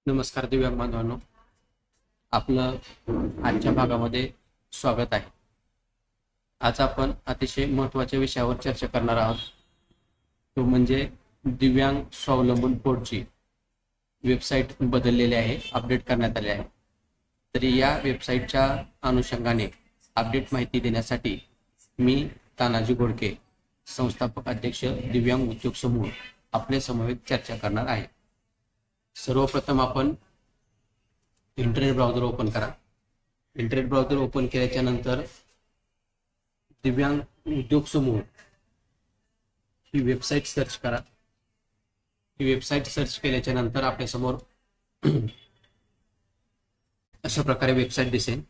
नमस्कार दिव्यांग बांधवांनो, आपलं आजच्या भागामध्ये स्वागत आहे. आज आपण अतिशय महत्त्वाच्या विषयावर चर्चा करणार आहोत. तो म्हणजे दिव्यांग स्वावलंबन पोर्टलची वेबसाईट बदललेली आहे, अपडेट करण्यात आली आहे. तरी या वेबसाईटच्या अनुषंगाने अपडेट माहिती देण्यासाठी मी तानाजी घोडके, संस्थापक अध्यक्ष दिव्यांग उद्योग समूह, आपल्या समवेत चर्चा करणार आहे. सर्वप्रथम आपण इंटरनेट ब्राउझर ओपन करा. इंटरनेट ब्राउझर ओपन केल्याच्या नंतर दिव्यांग उद्योग समूह ही वेबसाईट सर्च करा. ही वेबसाईट सर्च केल्याच्या नंतर आपल्या समोर अशा प्रकारे वेबसाईट दिसेल.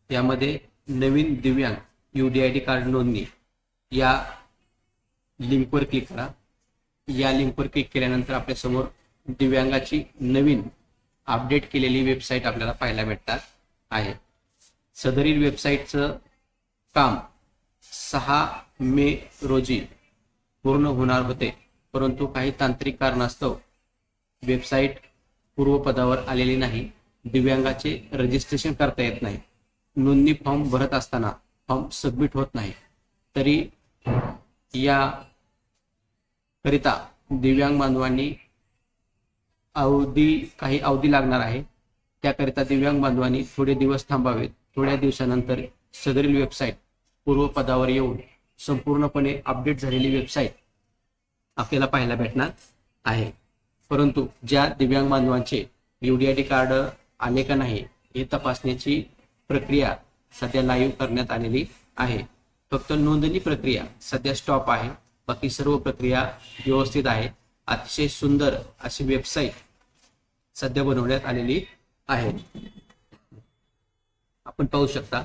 यामध्ये नवीन दिव्यांग UDID कार्ड नोंदणी या लिंकवर क्लिक करा. या लिंकवर क्लिक केल्यानंतर आपल्या समोर दिव्यांगाची नवीन अपडेट केलेली वेबसाईट आपल्याला पाहायला भेटतात आहे. सदरील वेबसाईटचं काम 6 मे रोजी पूर्ण होणार होते, परंतु काही तांत्रिक कारणास्तव वेबसाईट पूर्वपदावर आलेली नाही. दिव्यांगाचे रजिस्ट्रेशन करता येत नाही. नोंदणी फॉर्म भरत असताना फॉर्म सबमिट होत नाही. तरी या करिता दिव्यांग बांधवांनी काही अवधी लागणार आहे. त्याकरिता दिव्यांग बांधवांनी थोडे दिवस थांबावेत. थोड्या दिवसानंतर सदरील वेबसाईट पूर्वपदावर येऊन संपूर्णपणे अपडेट झालेली वेबसाईट आपल्याला पाहायला भेटणार आहे. परंतु ज्या दिव्यांग बांधवांचे UDID कार्ड आले का नाही हे तपासण्याची प्रक्रिया सध्या लाईव्ह करण्यात आलेली आहे. फक्त नोंदणी प्रक्रिया सध्या स्टॉप आहे. बाकी सर्व प्रक्रिया व्यवस्थित आहे. अतिशय सुंदर अशी वेबसाईट सध्या बनवण्यात आलेली आहे. आपण पाहू शकता,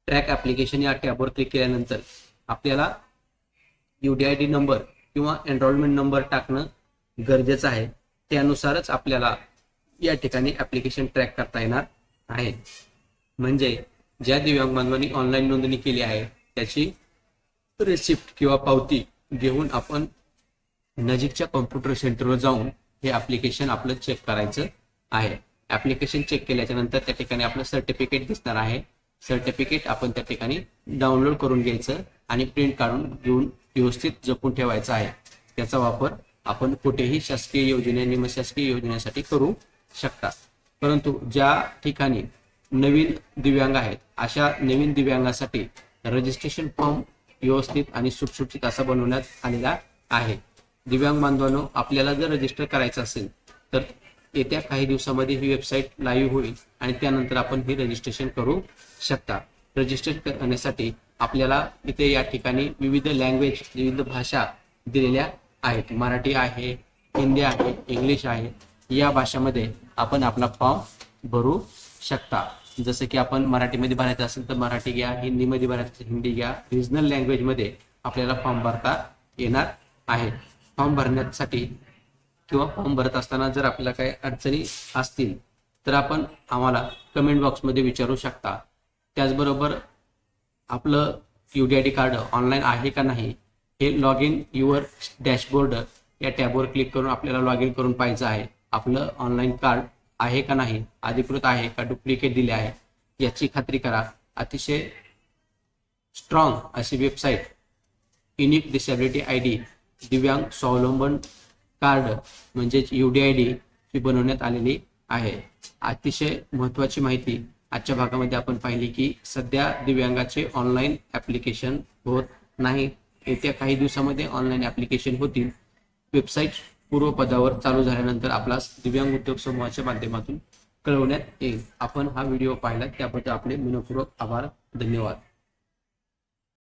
ट्रॅक ऍप्लिकेशन या टॅबवर क्लिक केल्यानंतर आपल्याला UDID नंबर किंवा एनरोलमेंट नंबर टाकणं गरजेचं आहे. त्यानुसारच आपल्याला या ठिकाणी ऍप्लिकेशन ट्रॅक करता येणार आहे. म्हणजे ज्या दिव्यांग बांधवांनी ऑनलाईन नोंदणी केली आहे त्याची रिसिप्ट किंवा पावती घेऊन आपण नजीकच्या कॉम्प्युटर सेंटरवर जाऊन हे ऍप्लिकेशन आपलं चेक करायचं आहे. ऍप्लिकेशन चेक केल्याच्या नंतर त्या ठिकाणी आपलं सर्टिफिकेट दिसणार आहे. सर्टिफिकेट आपण त्या ठिकाणी डाउनलोड करून घ्यायचं आणि प्रिंट काढून घेऊन व्यवस्थित जपून ठेवायचा आहे. त्याचा वापर आपण कुठेही शासकीय योजने, निमशासकीय योजनेसाठी करू शकता. परंतु ज्या ठिकाणी नवीन दिव्यांग आहेत अशा नवीन दिव्यांगासाठी रजिस्ट्रेशन फॉर्म व्यवस्थित आणि सुटसुटीत असा बनवण्यात आलेला आहे. दिव्यांग बांधवांनो, आपल्याला जर रजिस्टर करायचं असेल तर येत्या काही दिवसामध्ये ही वेबसाईट लाईव्ह होईल आणि त्यानंतर आपण ही रजिस्ट्रेशन करू शकता. रजिस्टर करण्यासाठी आपल्याला इथे या ठिकाणी विविध लँग्वेज, विविध भाषा दिलेल्या आहेत. मराठी आहे, हिंदी आहे, इंग्लिश आहे. या भाषामध्ये आपण आपला फॉर्म भरू शकता. जसं की आपण मराठीमध्ये भरायचं असेल तर मराठी घ्या, हिंदीमध्ये भरायचं हिंदी घ्या. रिजनल लँग्वेजमध्ये आपल्याला फॉर्म भरता येणार आहे. फॉर्म भरण्यासाठी किंवा फॉर्म भरत असताना जर आपल्याला काही अडचणी असतील तर आपण आम्हाला कमेंट बॉक्समध्ये विचारू शकता. त्याचबरोबर आपलं UDID कार्ड ऑनलाईन आहे का नाही हे लॉग इन युअर डॅशबोर्ड या टॅबवर क्लिक करून आपल्याला लॉग इन करून पाहायचं आहे. आपलं ऑनलाईन कार्ड आहे का नाही, अधिकृत आहे का डुप्लिकेट दिले आहे याची खात्री करा. अतिशय स्ट्रॉंग अशी वेबसाईट युनिक डिसेबिलिटी ID दिव्यांग स्वावलंबन कार्ड म्हणजेच UDID ही बनवण्यात आलेली आहे. अतिशय महत्त्वाची माहिती आजच्या भागामध्ये आपण पाहिली की सध्या दिव्यांगाचे ऑनलाईन ऍप्लिकेशन होत नाही. येत्या काही दिवसामध्ये ऑनलाईन ऍप्लिकेशन होतील. वेबसाईट पूर्वपदावर चालू झाल्यानंतर आपला दिव्यांग उद्योग समूहाच्या माध्यमातून कळवण्यात येईल. आपण हा व्हिडिओ पाहिला त्याबद्दल आपले मनपूर्वक आभार. धन्यवाद.